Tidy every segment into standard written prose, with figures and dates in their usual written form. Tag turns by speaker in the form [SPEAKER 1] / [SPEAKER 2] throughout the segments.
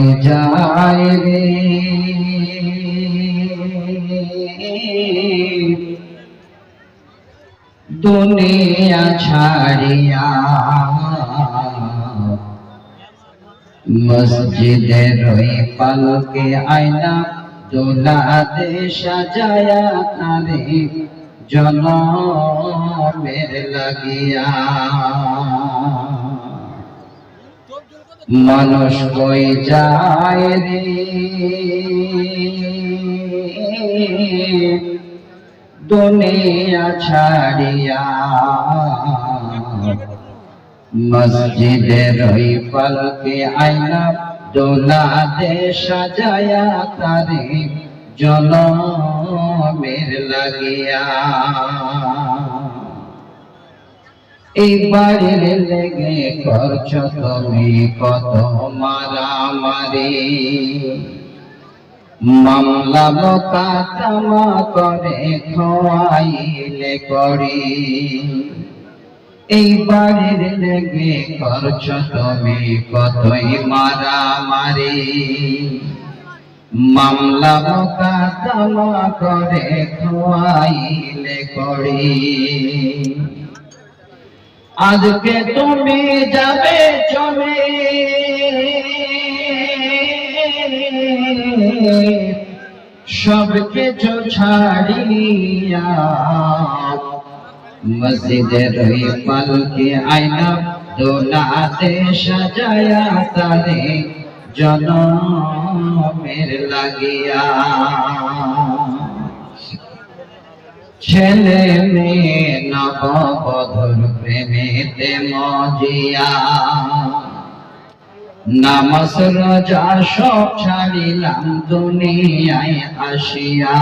[SPEAKER 1] কই যায় রে দুনিয়া ছাড়িয়া মসজিদের ওই পালকে আয়না দোলা দে সাজায়া তারে জনমের লাগিয়া মানুষ কই যায় রে দুনিয়া ছাড়িয়া মসজিদের ওই পালকে আয়না দোলা দে সাজায়া তারে জনমের লাগিয়া এই বাড়ির লেগে করছ তুমি কত মারামারি মামলা মোকদ্দমা করে খোয়াইলে করি এই বাড়ির লেগে করছ তুমি কতই মারামারি মামলা মোকদ্দমা করে খোয়াইলে করি আজকে তুমি যাবে চলে সব কিছু ছাড়িয়া মসজিদের ওই পালকে আয়না দোলাতে সাজায়া তারে জনমের লাগিয়া ছেলে মেয়ে নববধূর প্রেমেতে মজিয়া নামাজ রোজা সব ছাড়িলাম দুনিয়ায় আসিয়া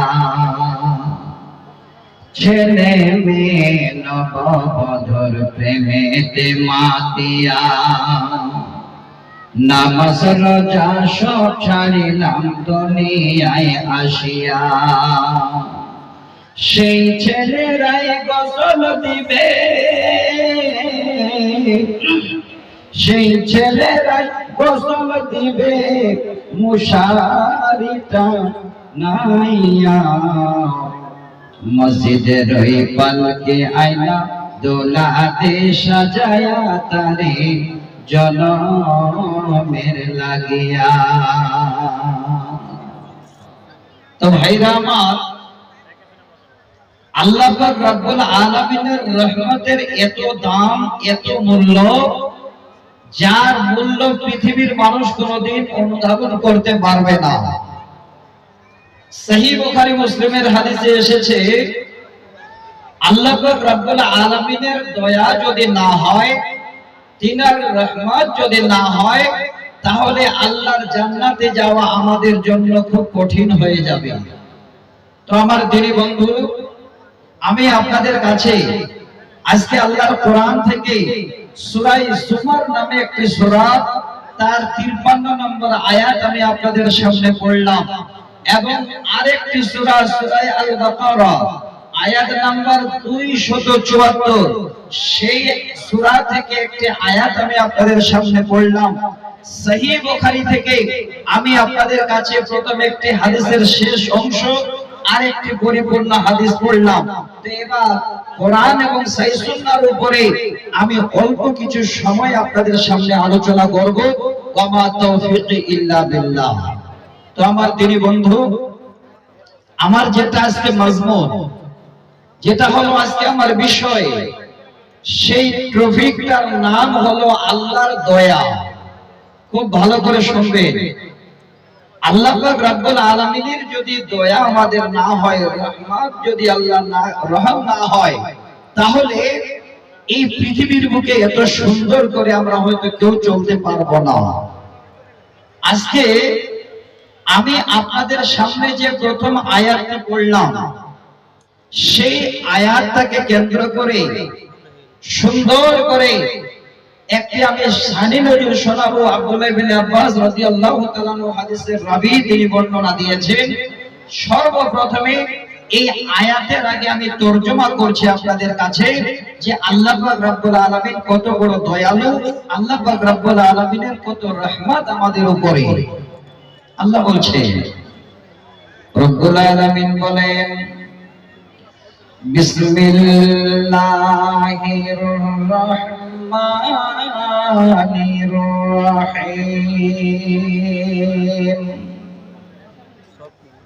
[SPEAKER 1] ছেলে মেয়ে নববধূর প্রেমেতে মাতিয়া নামাজ রোজা সব ছাড়িলাম দুনিয়ায় আসিয়া সেই ছেলেরাই গোসল দিবে সেই ছেলেরাই গোসল দিবে মুশারিটা নাইয়া মসজিদের ওই পালকে আয়না দোলাতে সাজায়া তারে জনমের লাগিয়া তো ভাইরা আমার আল্লাহ পাক রব্বুল আলামিনের রহমতের এত দাম এত মূল্য যার মূল্য পৃথিবীর মানুষ কোনোদিন অনুধাবন করতে পারবে না সহিহ বুখারী মুসলিমের হাদিসে এসেছে আল্লাহ পাক রব্বুল আলামিনের দয়া যদি না হয় তিনার রহমত যদি না হয় তাহলে আল্লাহর জান্নাতে যাওয়া আমাদের জন্য খুব কঠিন হয়ে যাবে তো আমার দিনী বন্ধু আমি আপনাদের কাছে আজকে আল্লাহর কোরআন থেকে সূরা জুমার নামে একটি সূরা তার 53 নম্বর আয়াত আমি আপনাদের সামনে পড়লাম এবং আরেকটি সূরা সূরা আল বাকারা আয়াত নাম্বার 274 সেই সূরা থেকে একটি আয়াত আমি আপনাদের সামনে পড়লাম সহিহ বুখারী থেকে আমি আপনাদের কাছে প্রথমে একটি হাদিসের শেষ অংশ আরেকটি পরিপূর্ণ হাদিস পড়লাম তো এবার কোরআন এবং সহিহ সুন্নাহর উপরে আমি অল্প কিছু সময় আপনাদের সামনে আলোচনা করব ওয়া তাওফীক ইল্লা বিল্লাহ তো আমার দিনী বন্ধু আমার যেটা আজকে মাজমুন যেটা হলো আজকে আমার বিষয় সেই টপিকটার নাম হলো আল্লাহর দয়া খুব ভালো করে শুনবেন আল্লাহ পাক রব্বুল আলামিনের যদি দয়া আমাদের না হয় রহমত যদি আল্লাহ না রহম না হয় তাহলে এই পৃথিবীর বুকে এত সুন্দর করে আমরা হয়তো কেউ চলতে পারবো না আজকে আমি আপনাদের সামনে যে প্রথম আয়াতটি পড়লাম সেই আয়াতটাকে কেন্দ্র করে সুন্দর করে একটি আমি শানী নজর শোনাবো আব্দুল্লাহ ইবনে আব্বাস রাদিয়াল্লাহু তাআলা আনহু হাদিসের রাবী তিনি বর্ণনা দিয়েছেন সর্বপ্রথমে এই আয়াতের আগে আমি তরজমা করছি আপনাদের কাছে যে আল্লাহ পাক রব্বুল আলামিন কত বড় দয়ালু আল্লাহ পাক রব্বুল আলামিনের কত রহমত আমাদের উপরে আল্লাহ বলছেন, রব্বুল আলামিন বলেন, বিসমিল্লাহির রহমানির রহিম।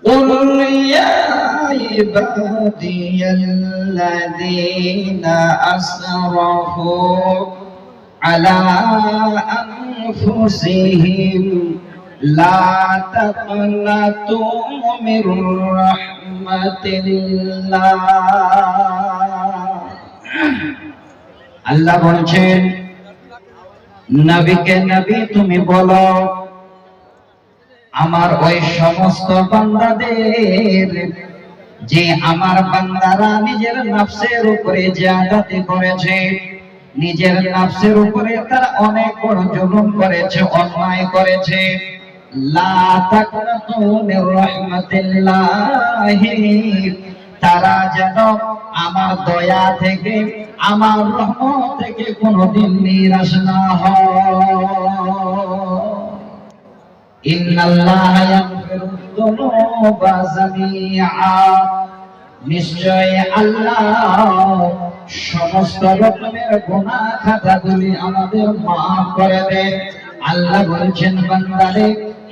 [SPEAKER 1] قل يا عبادي الذين أسرفوا على أنفسهم لا تقنطوا من رحمة الله। আল্লাহ বলছেন, নবীকে নবী তুমি বলো, আমার ওই সমস্ত বান্দাদের যে আমার বান্দারা নিজের নফসের উপরে জিয়াদতি করেছে, নিজের নফসের উপরে তারা অনেক বড় জুলুম করেছে, অন্যায় করেছে, লা তাকনাতু মির রাহমাতিল্লাহি, তারা যেন আমার দয়া থেকে, আমার রহমত থেকে কোনদিন নিরাশ না হয়। ইন্নাল্লাহা ইয়াগফিরুয যুনুবা জামিআ, নিশ্চয় আল্লাহ সমস্ত রকমের গুনাহ খাতাগুলি আমাদের মাফ করে দেন। আল্লাহ বলছেন, বান্দারে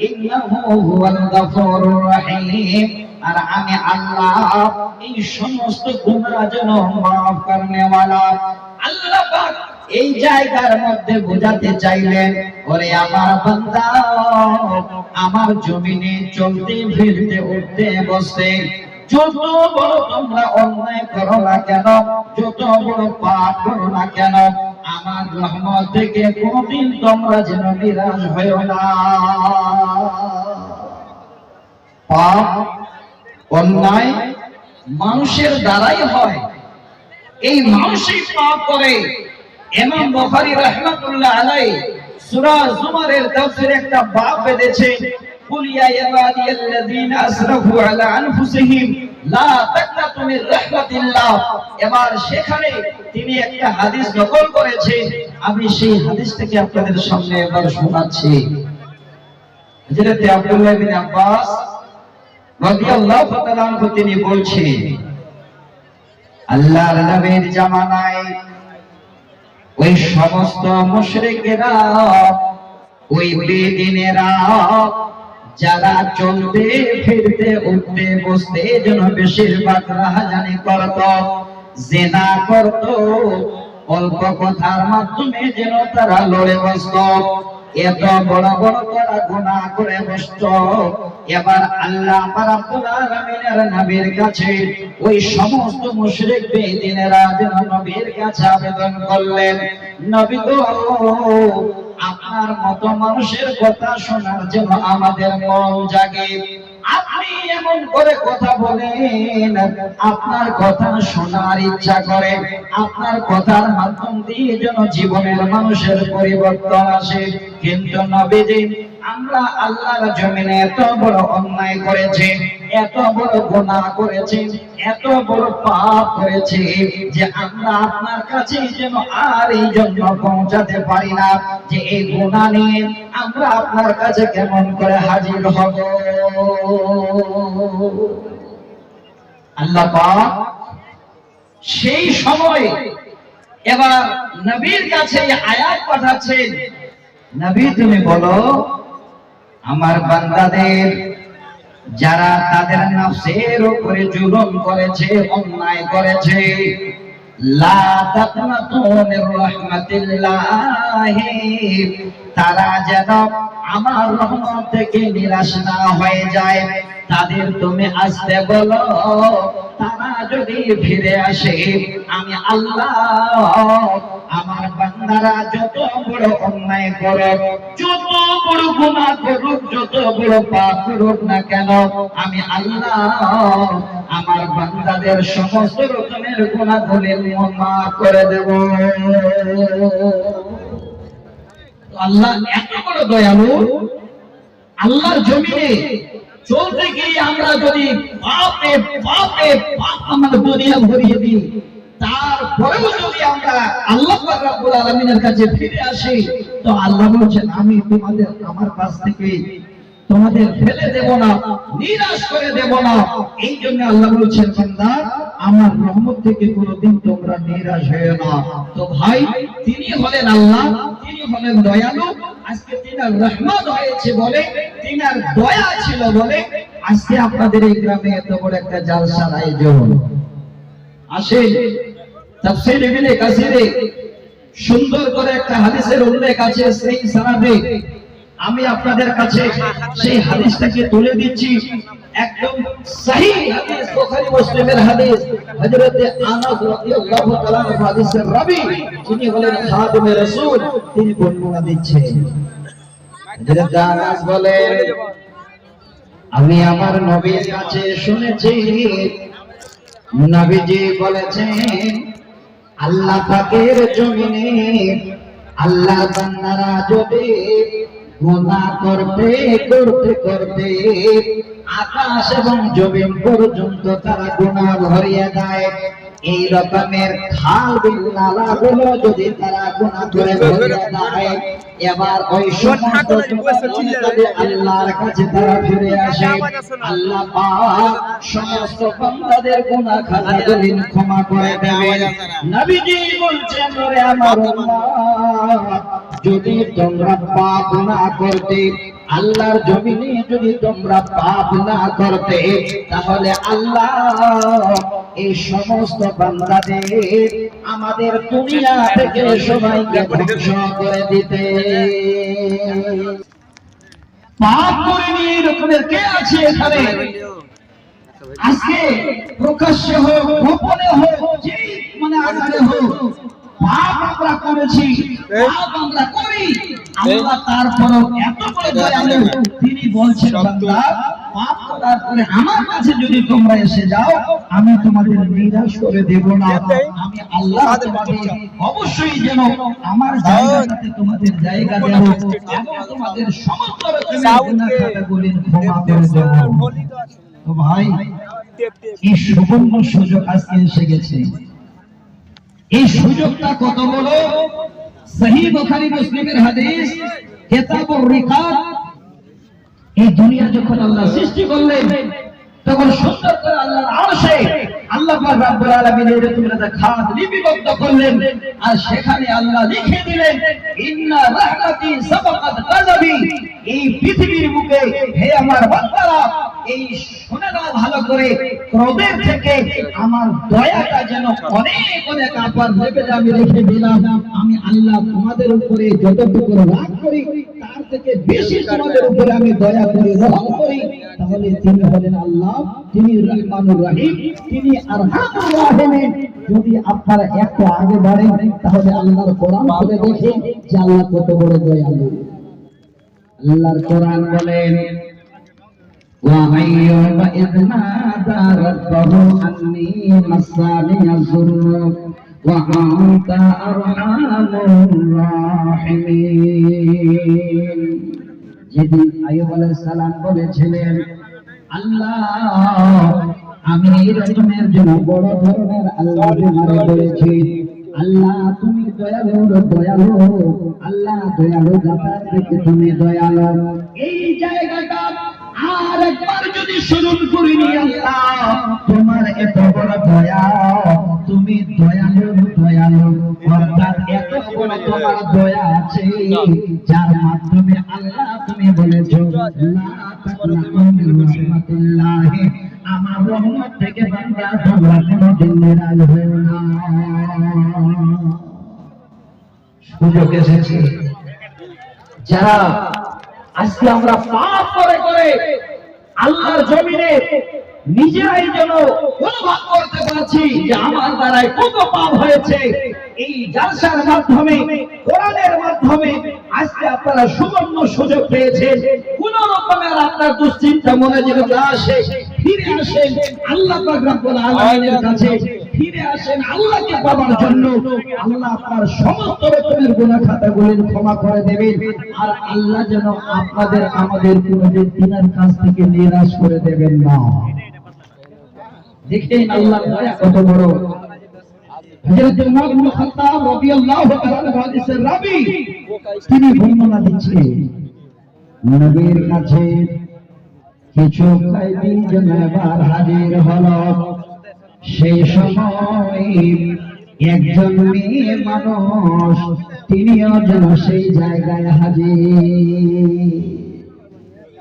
[SPEAKER 1] ইন্নাহু হুয়াল গফুরুর রহিম, আর আমি আল্লাহ এই সমস্ত গুনাহ যেন মাফ করনে ওয়ালা। আল্লাহ পাক এই জায়গার মধ্যে বোঝাতে চাইলেন, ওরে আমার বান্দা, আমার জমিনে চলতে ফিরতে উঠতে বসতে যত বড় তোমরা অন্যায় করো না কেন, যত বড় পাপ করো না কেন, আমার রহমত থেকে কোনদিন তোমরা যেন নিরাশ হয়ো না। পাপ অন্যায় মানুষের দ্বারাই হয়, এই মানুষই পাপ করে। ইমাম বুখারী রাহমাতুল্লাহ আলাইহি সূরা জুমারের তাফসীরে একটা বাব বেঁধেছেন, কুল ইয়া ইবাদিয়াল্লাযীনা আসরাফু আলা আনফুসিহিম লা তাকনাতু মির রাহমাতিল্লাহ। এবার সেখানে তিনি একটা হাদিস নকল করেছেন, আমি সেই হাদিস থেকে আপনাদের সামনে এবার শোনাচ্ছি। হযরত আব্দুল্লাহ বিন আব্বাস রাদিয়াল্লাহু তাআলা আনহু তিনি বলছেন, আল্লাহর নবীর জামানায় ওই সমস্ত মুশরিকেরা, ওই বেদিনেরা যারা চলতে ফিরতে উঠতে বসতে যেন বেশিরভাগ রাহাজানি করত, জিনা করত, অল্প কথার মাধ্যমে যেন তারা লড়ে বসত, এত বড় বড় তারা গুনাহ করে বসত। এবার আল্লাহ রাব্বুল আলামিনের নবীর কাছে ওই সমস্ত মুশরিক বেদিনেরা যেন নবীর কাছে আবেদন করলেন, নবী গো, আপনার মতো মানুষের কথা শোনার জন্য আমাদের মন জাগে, আপনি এমন করে কথা বলেন, আপনার কথা শোনার ইচ্ছা করে, আপনার কথার মাধ্যম দিয়ে যেন জীবনের মানুষের পরিবর্তন আসে। কিন্তু নবীজি, আমরা আল্লাহর জমিনে এত বড় অন্যায় করেছি, এত বড় গুনাহ করেছি, এত বড় পাপ করেছি যে আমরা আপনার কাছে যেন আর এই জন্য পৌঁছাতে পারি না, যে এই গুনাহ নিয়ে আমরা আপনার কাছে কেমন করে হাজির হব। আল্লাহ পাক সেই সময় এবার নবীর কাছে এই আয়াত পাঠাচ্ছেন, নবী তুমি বলো, আমার বান্দাদের যারা তাদের নফসের উপরে জুলুম করেছে, অন্যায় করেছে, লা তাকনাতু মির রাহমাতিল্লাহি, তারা যেন আমার রহমত থেকে নিরাশ না হয়ে যায়, তাদের তুমি আসতে বলো, তারা যদি ফিরে আসে, আমি আল্লাহ আমার বান্দারা যত বড় অন্যায় করুক, যত বড় গুনাহ করুক, যত বড় পাপ করুক না কেন, আমি আল্লাহ আমার বান্দাদের সমস্ত রকমের গুনাহগুলি মাফ করে দেব। আল্লাহ এত বড় দয়ালু, আল্লাহর জমিনে চলতে গিয়ে আমরা যদি পাপে পাপে পাপ আমাদের দুনিয়া ভরিয়ে দিই, তারপরেও যদি আমরা আল্লাহ পাক রব্বুল আলামিনের কাছে ফিরে আসি, তো আল্লাহ বলেন, আমি তোমাদের আমার কাছ থেকে তোমাদের ফেলে দেব না, নিরাশ করে দেব না। এই জন্য আল্লাহ বলছেন, বান্দা আমার রহমত থেকে কোনোদিন তোমরা নিরাশ হয়ো না। তো ভাই, তিনি হলেন আল্লাহ, তিনি হলেন দয়ালু। আজকে তিনার রহমত হয়েছে বলে, তিনার দয়া ছিল বলে আজকে আপনাদের এই গ্রামে এত বড় একটা জালসার আয়োজন। আসেন, তাফসীর ইবনে কাসিরে সুন্দর করে একটা হাদিসের উল্লেখ আছে, সেই সনদে আমি আপনাদের কাছে সেই হাদিসটাকে তুলে দিচ্ছি। একদম সহিহ হাদিস, বুখারী মুসলিমের হাদিস। হযরত আনাস রাদিয়াল্লাহু তাআলা হাদিসের রাবী, যিনি হলেন খাদিমে রাসূল, তিনি বর্ণনা দিচ্ছেন। হযরত আনাস বলেন, আমি আমার নবীর কাছে শুনেছি নবীজি বলেছেন, আল্লাহ পাকের জমিনে আল্লাহ বান্দারা যদি গুনাহ করতে করতে করতে আকাশ এবং জমিন পর্যন্ত তারা গুনাহ ভরিয়ে দেয়, এই রকমের খাল বিল নালাগুলো যদি তারা গুনাহ করে ভরিয়ে দেয়, এবার ওই সমস্ত যদি আল্লাহর কাছে তারা ফিরে আসে, আল্লাহ পাক সমস্ত বান্দাদের গুনাহ খাতাগুলো ক্ষমা করে দেবেন। নবীজি বলছেন, ওরে আমার উম্মত, যদি তোমরা পাপ না করতে, আল্লাহর জমিনে যদি তোমরা পাপ না করতে, তাহলে আল্লাহ এই সমস্ত বান্দাদের আমাদের দুনিয়া থেকে সবাইকে ধ্বংস করে দিতে। পাপ করেনি এরকমের কে আছে এখানে? আজকে প্রকাশ্যে হোক, গোপনে হোক, যে মানে আড়ালে হোক, পাপ আমরা করেছি, পাপ আমরা করি, আল্লাহ তারপরও এত বড় দয়ালু, তিনি বলছেন, বান্দা পাপ করার পরে আমার কাছে যদি তোমরা এসে যাও, আমি তোমাদের নিরাশ করে দেব না। আমি আল্লাহ তোমাদের অবশ্যই যেন আমার জায়গাতে তোমাদের জায়গা দেব এবং তোমাদের সমস্ত রকমের গুনাহ খাতাগুলো ক্ষমা করে দেব। তো ভাই, এই সুবর্ণ সুযোগ আজকে এসে গেছে। এই সুযোগটা কত বড়! সহিহ বুখারী মুসলিমের হাদিস, কিতাবুর রিকাব। এই দুনিয়া যখন আল্লাহ সৃষ্টি করলেন, তখন সুন্দর করে আল্লাহর আরশে আল্লাহ পাক রব্বুল আলামিন এরকম একটা খাত লিপিবদ্ধ করলেন, আর সেখানে আল্লাহ লিখে দিলেন, ইন্না রাহমাতি সাবাকাত গাযাবি। এই পৃথিবীর বুকে হে আমার বান্দারা, এই শুনে নাও ভালো করে, ক্রোধের থেকে আমার দয়াটা যেন অনেক অনেক আপার লেভেলে আমি রেখে দিলাম। আমি আল্লাহ তোমাদের উপরে যতটুকু রাগ করি, তার থেকে বেশি তোমাদের উপরে আমি দয়া করি, রহম করি। তাহলে তিনি হলেন আল্লাহ, তিনি রহমানুর রহিম, তিনি আরহামুর রাহিমিন। যদি আপনারা একটু আগে বাড়েন, তাহলে আল্লাহর কোরআন পড়ে দেখেন যে আল্লাহ কত বড় দয়ালু। আল্লাহর কোরআন বলেন, وَأَيُّوبَ إِذْ نَادَى رَبَّهُ أَنِّي مَسَّنِيَ الضُّرُّ وَأَنْتَ أَرْحَمُ الراحمين। যেদিন আইয়ুব আলাইহিস সালাম বলেছিলেন, আল্লাহ আমি এই রকমের জন্য বড় ধরনের আল্লাহ তোমারে বলেছি, আল্লাহ তুমি দয়ালু দয়ালু, আল্লাহ দয়ালু দাতা থেকে তুমি দয়ালু। এই জায়গাটা আর একবার যদি স্মরণ করিনি, আল্লাহ তোমার এত বড় দয়া, তুমি দয়ালু দয়ালু, অর্থাৎ এত বড় তোমার দয়া আছে, যার মাধ্যমে আল্লাহ তুমি বলেছো, লা তাকনাতু মিন রাহমাতিল্লাহ, আমার রহমত থেকে বান্দা তোমরা কোনদিন নিরাশ হয়ো না। সুযোগ এসেছে, যারা আজকে আমরা পাপ করে করে আল্লাহর জমিনে নিজেরাই যেন অনুভব করতে পারছি যে আমার দ্বারাই কত পাপ হয়েছে। এই জালসার মাধ্যমে, কোরআনের মাধ্যমে আজকে আপনারা সুবর্ণ সুযোগ পেয়েছেন। কোন রকমের আপনার দুশ্চিন্তা মনে যেন না আসে, ফিরে আসেন আল্লাহ পাক রব্বুল আলামিনের কাছে, ফিরে আসেন আল্লাহকে পাওয়ার জন্য। আল্লাহ আপনার সমস্ত রকমের গুনাহ খাতাগুলো ক্ষমা করে দেবেন, আর আল্লাহ যেন আপনাদের আমাদের কোনদিন তিনার কাছ থেকে নিরাশ করে দেবেন না। দেখেন আল্লাহর দয়া কত বড়। হযরত ওমর ইবনে খাত্তাব রাদিয়াল্লাহু তাআলা হাদিসের রাবী, তিনি বর্ণনা দিচ্ছেন,
[SPEAKER 2] নবীর কাছে কিছু কয়েদি যেন এবার হাজির হলো। সেই সময় একজন মেয়ে মানুষ তিনিও যেন সেই জায়গায় হাজির।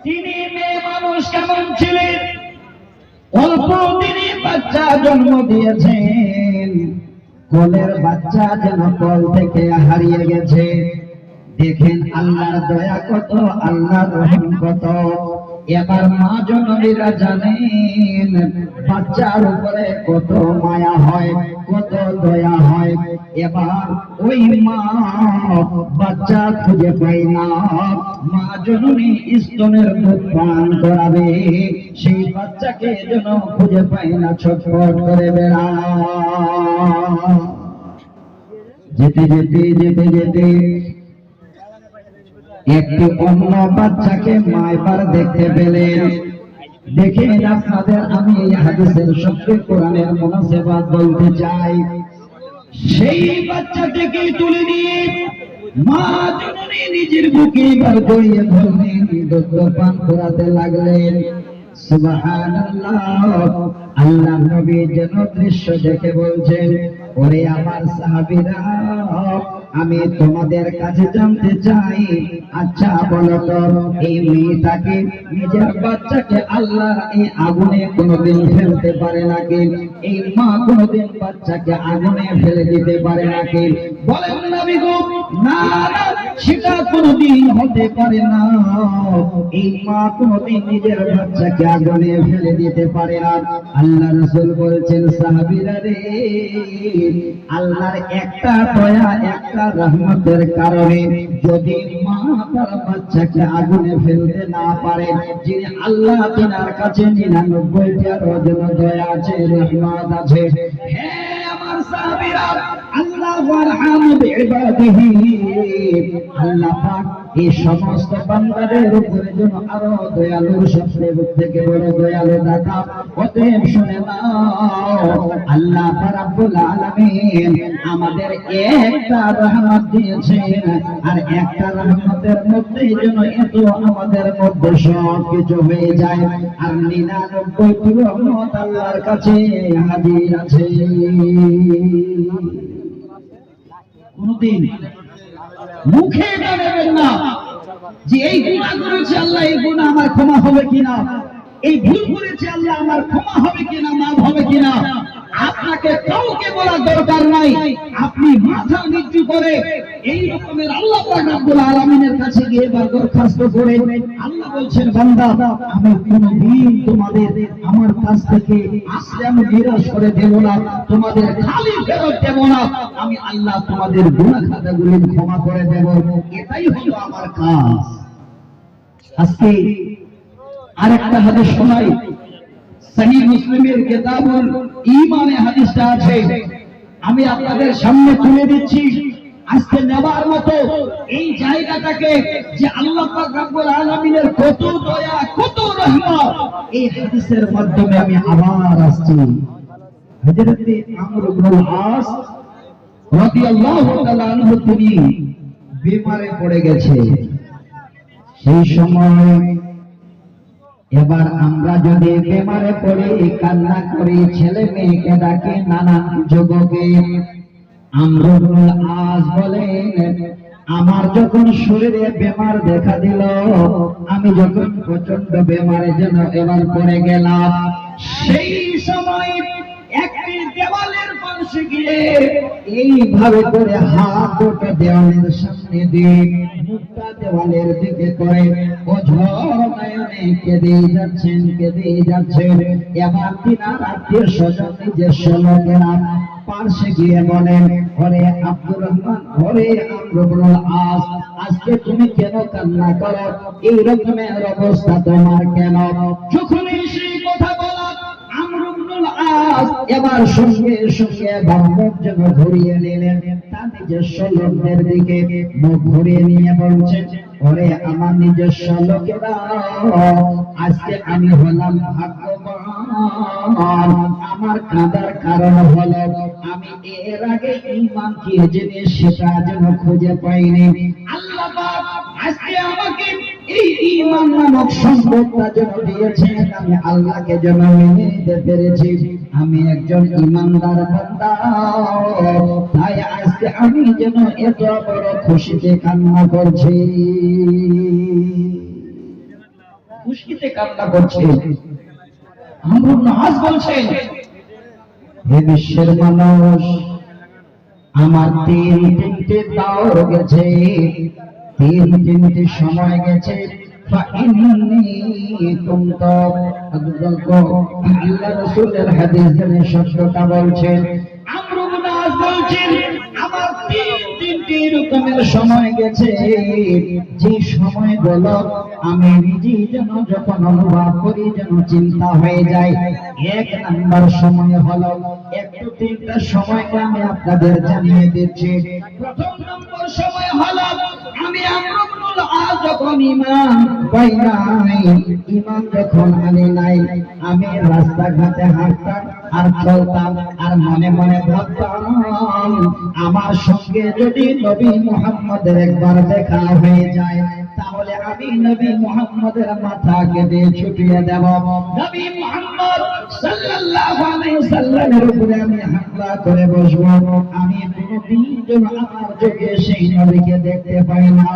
[SPEAKER 2] তিনি মেয়ে মানুষ কেমন ছিলেন? অল্প দিনে বাচ্চা জন্ম দিয়েছেন, কোলের বাচ্চা যেন কোল থেকে হারিয়ে গেছে। দেখেন আল্লাহর দয়া কত, আল্লাহর রহম কত। এবার মা জননীরা জানেন বাচ্চার উপরে কত মায়া হয়, কত দয়া হয়। এবার ওই মা বাচ্চা খুঁজে পায় না, মা জননী স্তনের দুধ পান করাবে, সেই বাচ্চাকে যেন খুঁজে পায় না, ছটফট করে বেড়ায়। যেতে যেতে যেতে যেতে একটি অন্য বাচ্চাকে মা এবার দেখতে পেলেন। দেখে আপনাদের আমি এই হাদিসের সবচেয়ে কোরআনের মুনাসেবাত বলতে চাই। সেই বাচ্চাটাকে তুলে নিয়ে মা জননী নিজের বুকে এবার জড়িয়ে ধরলেন, দুধ পান করাতে লাগলেন। সুবহানাল্লাহ। আল্লাহ নবী যেন দৃশ্য দেখে বলছেন, ওরে আমার সাহাবীরা, আমি তোমাদের কাছে জানতে চাই, আচ্ছা বলো তো এই মেয়েটাকে, নিজের বাচ্চাকে আল্লাহ এই আগুনে কোনোদিন ফেলতে পারে নাকি? এই মা কোনোদিন বাচ্চাকে আগুনে ফেলে দিতে পারে নাকি? বলেন নবী গো, না না, সেটা কোনোদিন হতে পারে না। এই মা কোনোদিন নিজের বাচ্চাকে আগুনে ফেলে দিতে পারে না। আল্লাহ রাসূল বলছেন, সাহাবীরা রে, আল্লাহর একটা দয়া, একটা রহমতের কারণে যদি মা তার বাচ্চাকে আগুনে ফেলতে না পারে, যিনি আল্লাহ তিনার কাছে 99টা রজনী দয়া আছে, রহমত আছে। হ্যাঁ আমার সাহাবীরা, আল্লাহ ওয়ারহামু বিইবাদিহি, আল্লাহ পাক এই সমস্ত বান্দাদের উপরে যেন আরো দয়ালুর, সবচেয়ে থেকে বড় দয়ালু দাতা। অতএব শুনে নাও, আল্লাহ রাব্বুল আলামিন আমাদের একটা রহমত দিয়েছেন, আর একটা রহমতের মধ্যে যেন এত আমাদের মধ্যে সব কিছু হয়ে যায়, আর 99টি রহমত আল্লাহর কাছে হাজির আছে। কোনদিন মুখে এটা নেবেন না যে এই গুনাহ করেছে আল্লাহ, এই গুনাহ আমার ক্ষমা হবে কিনা, এই ভুল করেছে আল্লাহ আমার ক্ষমা হবে কিনা, মাফ হবে কিনা। আপনাকে কাউকে বলার দরকার নাই। আপনি মাথা নিচু করে এই রকমের আল্লাহ পাক রব্বুল আলামিনের কাছে গিয়ে দরখাস্ত করে, আল্লাহ বলছেন, বান্দা আমি কোনদিন তোমাদের আমার কাছ থেকে আসলে আমি নিরাশ করে দেব না, তোমাদের খালি ফেরত দেব না, আমি আল্লাহ তোমাদের গুনাহ খাতাগুলো ক্ষমা করে দেব। এটাই হলো আমার কাজ। আজকে আরেকটা হাদিস শোনাই, সহিহ মুসলিমের কিতাবুল ঈমানে হাদিসটা আছে, আমি আপনাদের সামনে তুলে দিচ্ছি। আজকে নেবার মতো এই জায়গাটাকে, যে আল্লাহ পাক রব্বুল আলামিনের কত দয়া, কত রহমত, এই হাদিসের মাধ্যমে আমি আবার আসছি। হযরত আমর ইবনে আস রাদিয়াল্লাহু তাআলা আনহু তিনি বিমারে পড়ে গেছে। সেই সময় এবার আমরা যদি বেমারে পড়ে কান্না করি, ছেলে মেয়েকে ডাকে, নানান যুবকে, আমর ইবনে আস বলেন, আমার যখন শরীরে বেমার দেখা দিল, আমি যখন প্রচন্ড বেমারে যেন এবার পড়ে গেলাম, সেই সময় একটি দেওয়ালের পাশে গিয়ে এইভাবে করে হাত দুটো দেওয়ালের সামনে দিয়ে মুখটা দেওয়ালের দিকে করে অঝর নয়নে কেঁদে যাচ্ছেন, কেঁদে যাচ্ছেন। এবার তিনার আত্মীয় স্বজন, নিজস্ব লোকেরা পাশে গিয়ে বলেন, ওরে আব্দুর রহমান, ওরে আমর ইবনে আস, আজকে তুমি কেন কান্না করো? এই রকমের অবস্থা তোমার কেন? যখনই সেই কথা বলা, আমর ইবনে আস এবার সঙ্গে সঙ্গে মুখ যেন ঘুরিয়ে নিলেন, তার নিজস্ব লোকদের দিকে মুখ ঘুরিয়ে নিয়ে বলছেন, ওরে আমার নিজস্ব লোকেরা, আজকে আমি হলাম ভাগ্যবান। আমার কাঁদার কারণ হলো আমি এর আগে ঈমান কি জিনিস সেটা যেন খুঁজে পাইনি। আল্লাহ পাক আজকে আমাকে এই ঈমান নামক সম্পদটা যেন দিয়েছেন, আমি আল্লাহকে যেন মেনে নিতে পেরেছি, আমি একজন ঈমানদার বান্দা, তাই আজকে আমি যেন এত বড় খুশিতে কান্না করছি, খুশিতে কান্না করছি। আমর ইবনে আস বলছেন, হে বিশ্বের মানুষ, আমার তিনটে দৌর গেছে, তিনটে সময় গেছে, আল্লাহ রাসূলের হাদিসের সত্যতা বলছেন। আমর ইবনে আস বলছেন, আমার তিনটে রকমের সময় গেছে, যে সময়গুলো আমি নিজেই যেন যখন অনুভব করি যেন চিন্তা হয়ে যায়। এক নাম্বার সময় হলো, একটু তিনটা সময়কে আমি আপনাদের জানিয়ে দিচ্ছি। প্রথম নম্বর সময় হলো, আমি আমর ইবনে আস যখন ঈমান পাই নাই, ঈমান যখন আনি নাই, আমি রাস্তাঘাটে হাঁটতাম আর চলতাম আর মনে মনে ভাবতাম, আমার সঙ্গে যদি নবী মুহাম্মদের একবার দেখা হয়ে যায়, তাহলে আমি নবী মুহাম্মদের মাথা কেটে ছুটিয়ে দেব, নবী মুহাম্মদ সাল্লাল্লাহু আলাইহি ওয়াসাল্লামের উপরে আমি হামলা করে বসবো, আমি কোনদিন যেন আমার চোখে সেই নবীকে দেখতে পাই না।